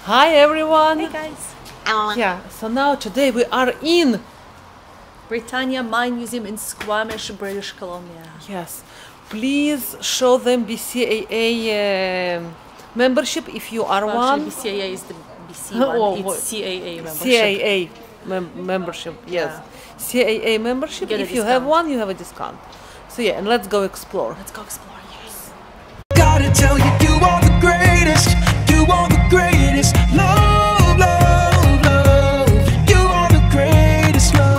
Hi everyone! Hey guys! Yeah, so now today we are in Britannia Mine Museum in Squamish, British Columbia. Yes, please show them BCAA membership if you are one. BCAA is the BC one. It's CAA membership. CAA membership, yes. Yeah. CAA membership. Get a if you have discount. one, you have a discount. So yeah, and let's go explore. Let's go explore, yes. Gotta tell you, you are the greatest. You are the greatest. Love, love, love. You are the greatest love.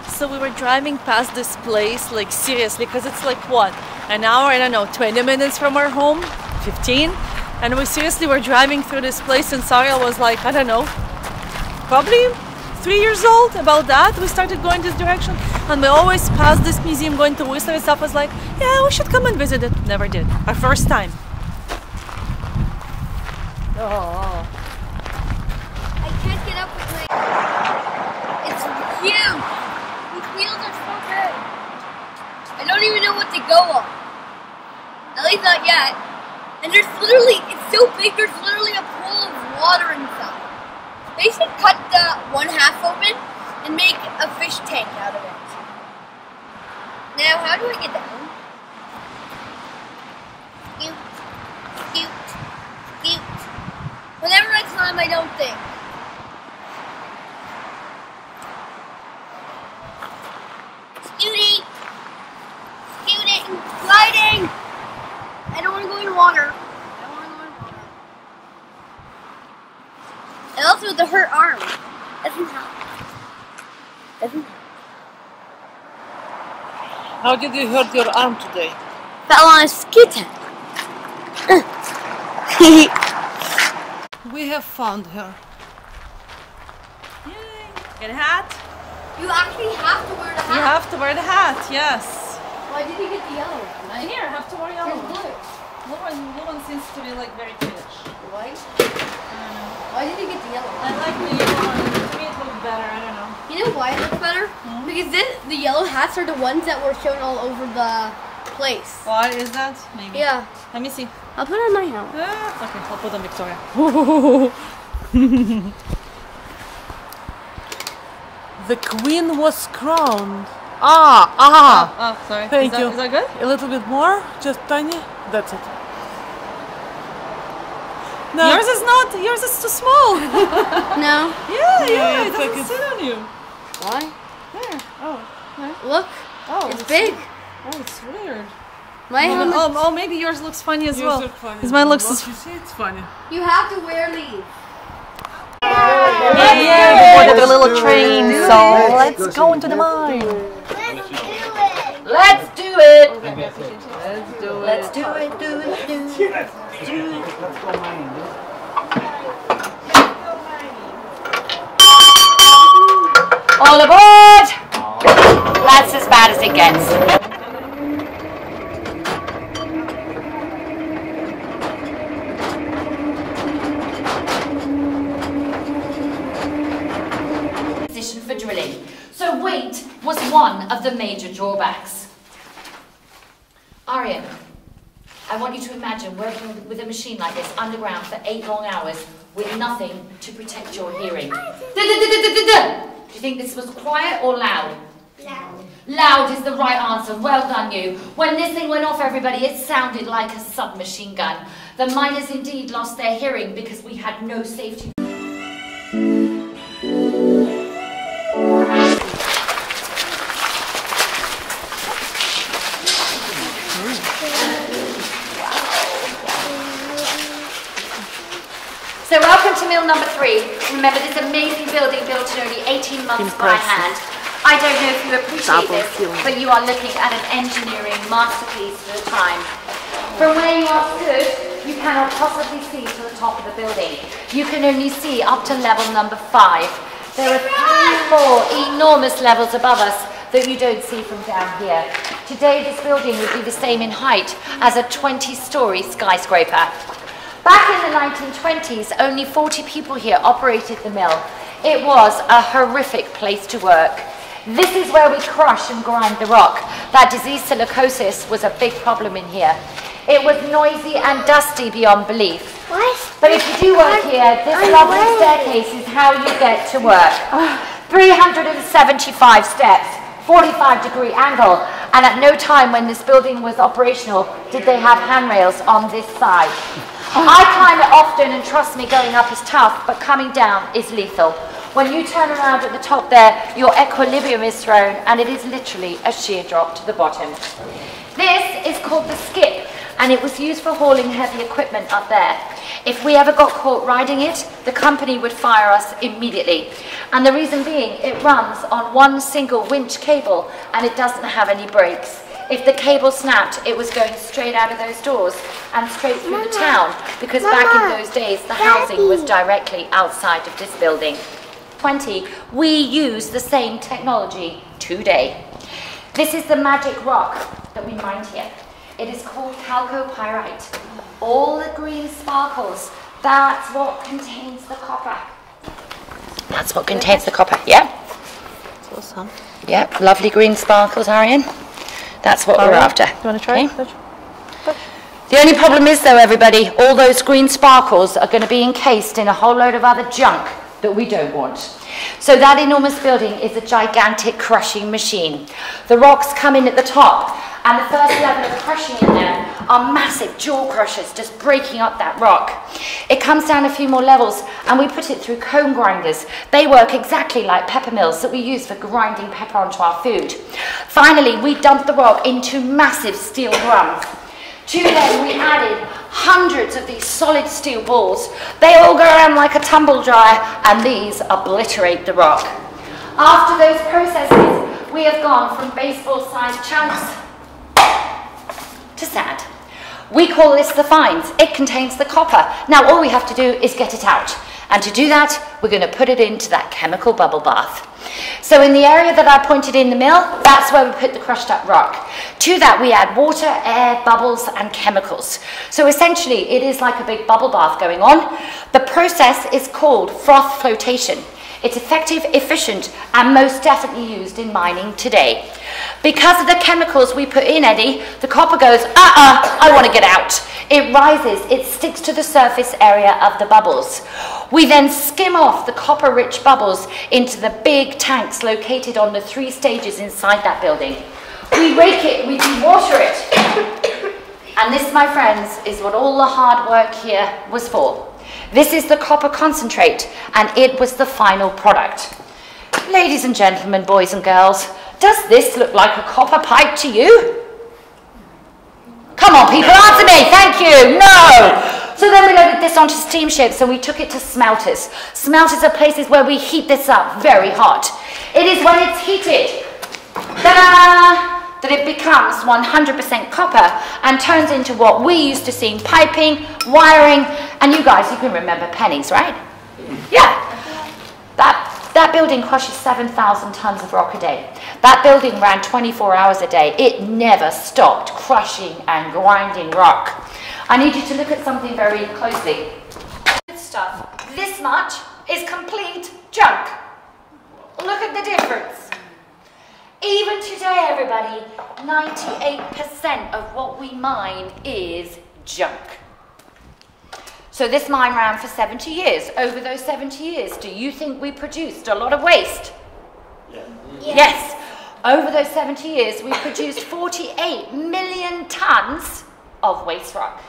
So we were driving past this place, like seriously, because it's like what? An hour, I don't know, 20 minutes from our home? 15? And we seriously were driving through this place and Saria was like, I don't know, probably 3 years old, about that. We started going this direction and we always passed this museum going to Whistler and stuff. Was like, yeah, we should come and visit it. Never did. Our first time. Oh. I can't get up with my... It's huge! These wheels are so big. I don't even know what they go on. At least not yet. And there's literally, it's so big, there's literally a pool of water inside. They should cut the one half open and make a fish tank out of it. Now, how do I get down? Scoot, scoot, scoot. Whenever I climb, I don't think. Scooting! Scooting! Sliding! I don't want to go in water. I don't want to go in water. And also the hurt arm. Doesn't help. Doesn't help. How did you hurt your arm today? Fell on a scooter. We have found her. Yay. Get a hat? You actually have to wear the hat. You have to wear the hat, yes. Why did you get the yellow one? I here have to wear yellow There's one. blue. Blue one seems to be like very kiddish. Why? I don't know. Why did you get the yellow I one? like the yellow one. To me it looks better, I don't know. You know why it looks better? Because the yellow hats are the ones that were shown all over the place. Why is that? Maybe. Yeah. Let me see. I'll put it on my hat. Okay, I'll put on Victoria. The queen was crowned. Ah! Oh, sorry. Thank is you. Is that good? A little bit more, just tiny. That's it. No. Yours is not. Yours is too small. No. Yeah, it it's doesn't like sit on you. Why? There. Oh. Look. Oh, It's big. Oh, it's weird. My helmet. Oh, maybe yours looks funny as well. Yours look funny. Because mine looks. Well, you see, it's funny. You have to wear these. Yeah, we boarded a little train, so let's go into the mine. Let's do it. Let's do it. All aboard! That's as bad as it gets. Position for drilling. So weight was one of the major drawbacks. Aryan, I want you to imagine working with a machine like this underground for 8 long hours with nothing to protect your hearing. Do you think this was quiet or loud? Loud. Loud is the right answer. Well done, you. When this thing went off, everybody, it sounded like a submachine gun. The miners indeed lost their hearing because we had no safety. So welcome to mill number 3. Remember, this amazing building built in only 18 months by hand. I don't know if you appreciate this, but you are looking at an engineering masterpiece for the time. From where you are stood, you cannot possibly see to the top of the building. You can only see up to level number 5. There are 3 more enormous levels above us that you don't see from down here. Today, this building would be the same in height as a 20-story skyscraper. Back in the 1920s, only 40 people here operated the mill. It was a horrific place to work. This is where we crush and grind the rock. That disease silicosis was a big problem in here. It was noisy and dusty beyond belief. But if you do work here, this lovely staircase is how you get to work. 375 steps, 45-degree angle, and at no time when this building was operational did they have handrails on this side. I climb it often, and trust me, going up is tough, but coming down is lethal. When you turn around at the top there, your equilibrium is thrown, and it is literally a sheer drop to the bottom. This is called the skip, and it was used for hauling heavy equipment up there. If we ever got caught riding it, the company would fire us immediately. And the reason being, it runs on one single winch cable, and it doesn't have any brakes. If the cable snapped, it was going straight out of those doors and straight through the town, because back in those days, the housing was directly outside of this building. We use the same technology today. This is the magic rock that we mined here. It is called chalcopyrite. All the green sparkles, that's what contains the copper. That's what contains the copper, yeah? That's awesome. Yeah, lovely green sparkles, Arian. That's what we're after. You want to try? Okay. The only problem is, though, everybody, all those green sparkles are going to be encased in a whole load of other junk that we don't want. So that enormous building is a gigantic crushing machine. The rocks come in at the top, and the first level of crushing in there are massive jaw crushers just breaking up that rock. It comes down a few more levels, and we put it through cone grinders. They work exactly like pepper mills that we use for grinding pepper onto our food. Finally, we dump the rock into massive steel drums. To them, we added hundreds of these solid steel balls. They all go around like a tumble dryer, and these obliterate the rock. After those processes, we have gone from baseball-sized chunks to sand. We call this the fines. It contains the copper. Now all we have to do is get it out. And to do that, we're going to put it into that chemical bubble bath. So in the area that I pointed in the mill, that's where we put the crushed up rock. To that we add water, air, bubbles and chemicals. So essentially it is like a big bubble bath going on. The process is called froth flotation. It's effective, efficient, and most definitely used in mining today. Because of the chemicals we put in, Eddie, the copper goes, I want to get out. It rises, it sticks to the surface area of the bubbles. We then skim off the copper-rich bubbles into the big tanks located on the 3 stages inside that building. We rake it, we dewater it. And this, my friends, is what all the hard work here was for. This is the copper concentrate, and it was the final product. Ladies and gentlemen, boys and girls, does this look like a copper pipe to you? Come on, people, answer me. Thank you. No. So then we loaded this onto steamships and we took it to smelters. Smelters are places where we heat this up very hot. It is when it's heated, that it becomes 100% copper and turns into what we used to see in piping, wiring, and you guys, you can remember pennies, right? Yeah. That building crushes 7,000 tons of rock a day. That building ran 24 hours a day. It never stopped crushing and grinding rock. I need you to look at something very closely. Good stuff. This much is complete junk. Look at the difference. Even today, everybody, 98% of what we mine is junk. So this mine ran for 70 years. Over those 70 years, do you think we produced a lot of waste? Yeah. Yes. Over those 70 years, we produced 48 million tons of waste rock.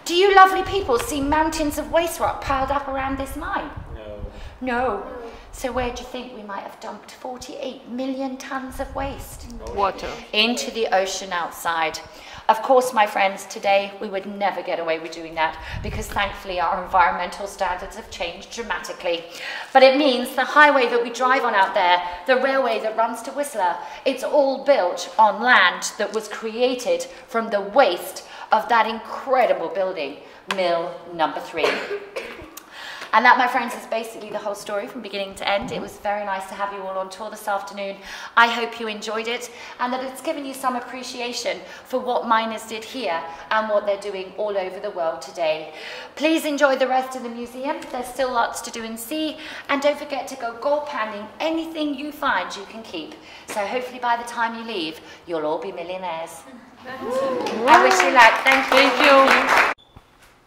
Do you lovely people see mountains of waste rock piled up around this mine? No. No. So where do you think we might have dumped 48 million tons of waste? Water. Into the ocean outside. Of course, my friends, today we would never get away with doing that because thankfully our environmental standards have changed dramatically. But it means the highway that we drive on out there, the railway that runs to Whistler, it's all built on land that was created from the waste of that incredible building, Mill Number 3. And that, my friends, is basically the whole story from beginning to end. It was very nice to have you all on tour this afternoon. I hope you enjoyed it and that it's given you some appreciation for what miners did here and what they're doing all over the world today. Please enjoy the rest of the museum. There's still lots to do and see. And don't forget to go gold panning. Anything you find you can keep. So hopefully by the time you leave, you'll all be millionaires. I wish you luck. Thank you. Thank you.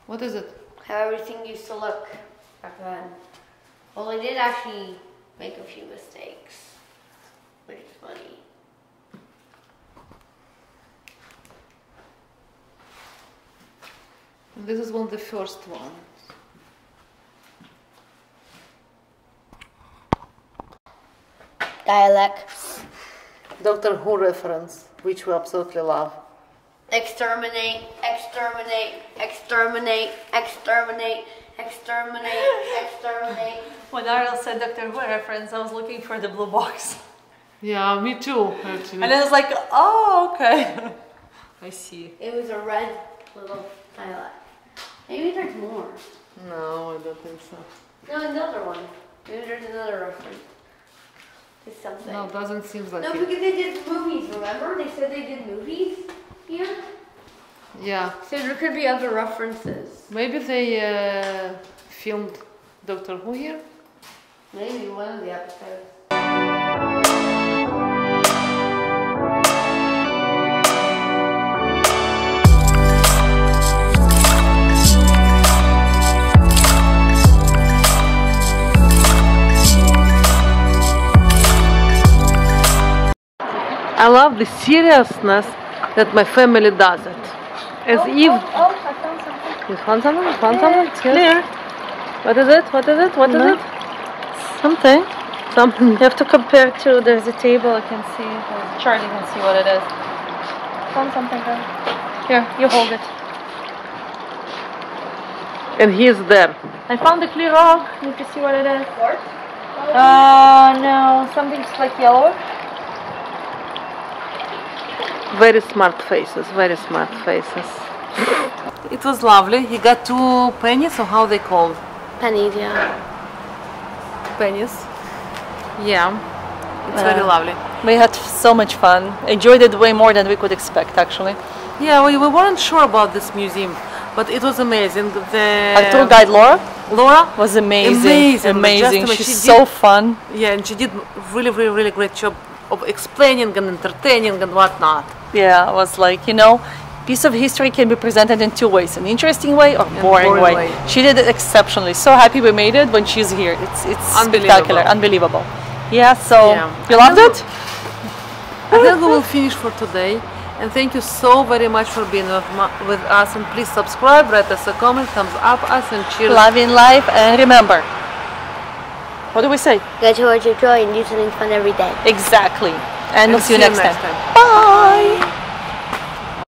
What is it? How everything used to look back then. Well, I did actually make a few mistakes, which is funny. This is one of the first ones. Dialects. Doctor Who reference, which we absolutely love. Exterminate, exterminate, exterminate, exterminate, exterminate, exterminate. When Ariel said Doctor Who reference, I was looking for the blue box. Yeah, me too, actually. And I was like, oh, okay. I see. It was a red little dialect. Maybe there's more. No, I don't think so. No, another one. Maybe there's another reference. It's something. No, doesn't seem like No, it. because they did movies, remember? They said they did movies here. Yeah, So there could be other references. maybe they filmed Doctor Who here. Maybe one of the episodes. I love the seriousness that my family does it. As if... Oh, I found something. You found something? You found something? It's clear. What is it? What is it? What is it? Something. Something. You have to compare to, there's a table, I can see, there's a chart, you can see what it is. Found something there. Here, you hold it. And he is there. I found a clear rock, you can see what it is. Quartz? No, something just like yellow. Very smart faces, very smart faces. It was lovely. He got 2 pennies, or how they called? Pennies, yeah. Pennies. Yeah, it's very lovely. We had so much fun. Enjoyed it way more than we could expect, actually. Yeah, we weren't sure about this museum, but it was amazing. Our tour guide Laura Laura was amazing. Amazing. Amazing. Just, She's she so did- fun. Yeah, and she did really great job of explaining and entertaining and whatnot. Yeah, it was like, you know, piece of history can be presented in 2 ways, an interesting way or boring boring way. way. She did it exceptionally. So happy we made it when she's here. It's spectacular, unbelievable. Yeah, so Yeah. you loved it? I think we will finish for today. And thank you so very much for being with us. And please subscribe, write us a comment, thumbs up us, and cheers. Love in life, and remember, what do we say? Go towards your joy and do something fun every day. Exactly. And we'll see you next time. time. Bye.